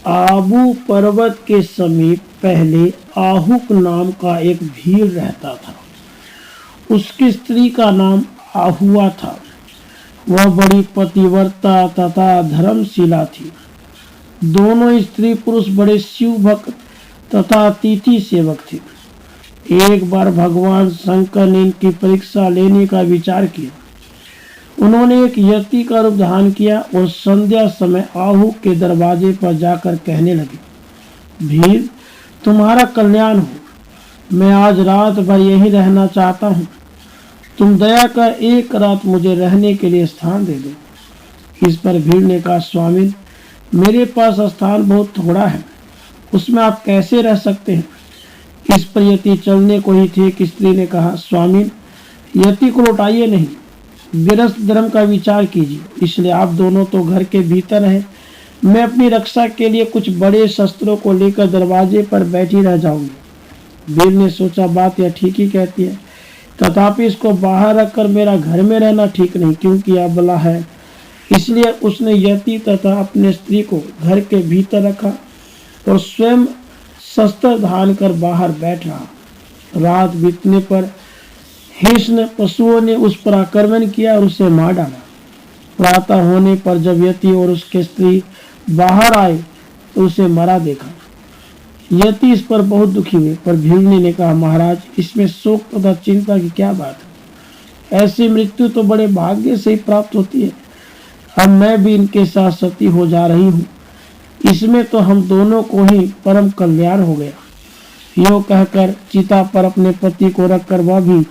आबू पर्वत के समीप पहले आहुक नाम का एक भील रहता था। उसकी स्त्री का नाम आहुआ था। वह बड़ी पतिव्रता तथा धर्मशिला थी। दोनों स्त्री पुरुष बड़े शिव भक्त तथा अतिथि सेवक थे। एक बार भगवान शंकर ने इनकी परीक्षा लेने का विचार किया। उन्होंने एक यति का रूप धारण किया और संध्या समय आहू के दरवाजे पर जाकर कहने लगे, भील, तुम्हारा कल्याण हो। मैं आज रात भर यहीं रहना चाहता हूँ। तुम दया कर एक रात मुझे रहने के लिए स्थान दे दो। इस पर भील ने कहा, स्वामी, मेरे पास स्थान बहुत थोड़ा है, उसमें आप कैसे रह सकते हैं। इस पर यति चलने को ही थे कि स्त्री ने कहा, स्वामी, यति को लौटाइए नहीं, गृहस्थ धर्म का विचार कीजिए। इसलिए आप दोनों तो घर के भीतर हैं। मैं अपनी रक्षा के लिए कुछ बड़े शस्त्रों को लेकर दरवाजे पर बैठी रह जाऊंगी। भील ने सोचा, बात यह ठीक ही कहती है, तथापि इसको बाहर रखकर मेरा घर में रहना ठीक नहीं, क्योंकि यह अबला है। इसलिए उसने यति तथा अपने स्त्री को घर के भीतर रखा और स्वयं शस्त्र धारण कर बाहर बैठ रहा। रात बीतने पर हिंस्र पशुओं ने उस पर आक्रमण किया और उसे मार डाला। प्रातः होने पर जब यति और उसके स्त्री बाहर आए तो उसे मरा देखा। यति इस पर बहुत दुखी हुए, पर भीलनी ने कहा, महाराज, इसमें शोक तथा चिंता की क्या बात है। ऐसी मृत्यु तो बड़े भाग्य से ही प्राप्त होती है। अब मैं भी इनके साथ सती हो जा रही हूँ, इसमें तो हम दोनों को ही परम कल्याण हो गया। यो कहकर चिता पर अपने पति को रखकर वह भी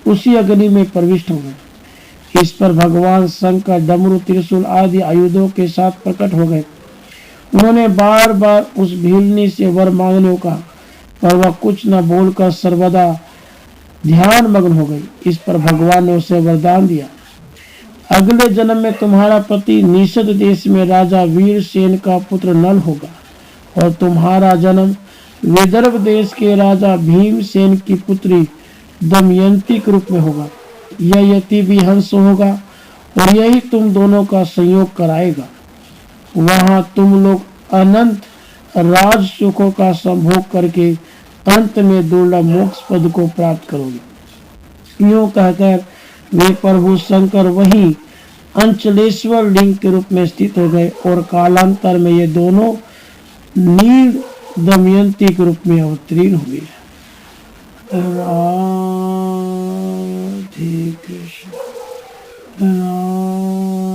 उसी अग्नि में प्रविष्ट हो गए। इस पर भगवान शंकर डमरू त्रिशूल आदि आयुधों के साथ प्रकट हो गए। उन्होंने बार बार उस भीलनी से वर मांगने का, पर वह कुछ न बोलकर सर्वदा ध्यान मग्न हो गई। इस पर भगवान ने उसे वरदान दिया, अगले जन्म में तुम्हारा पति निषद देश में राजा वीरसेन का पुत्र नल होगा और तुम्हारा जन्म विदर्भ देश के राजा भीमसेन की पुत्री दमयंती के रूप में होगा। यह यति भी हंस होगा और यही तुम दोनों का संयोग कराएगा। वहां तुम लोग अनंत राज सुखों का संभोग करके अंत में दुर्लभ मोक्ष पद को प्राप्त करोगे। यूं कहकर वे प्रभु शंकर वही अंचलेश्वर लिंग के रूप में स्थित हो गए और कालांतर में ये दोनों नील दमयंती के रूप में अवतीर्ण हुए। राधे कृष्ण, राधे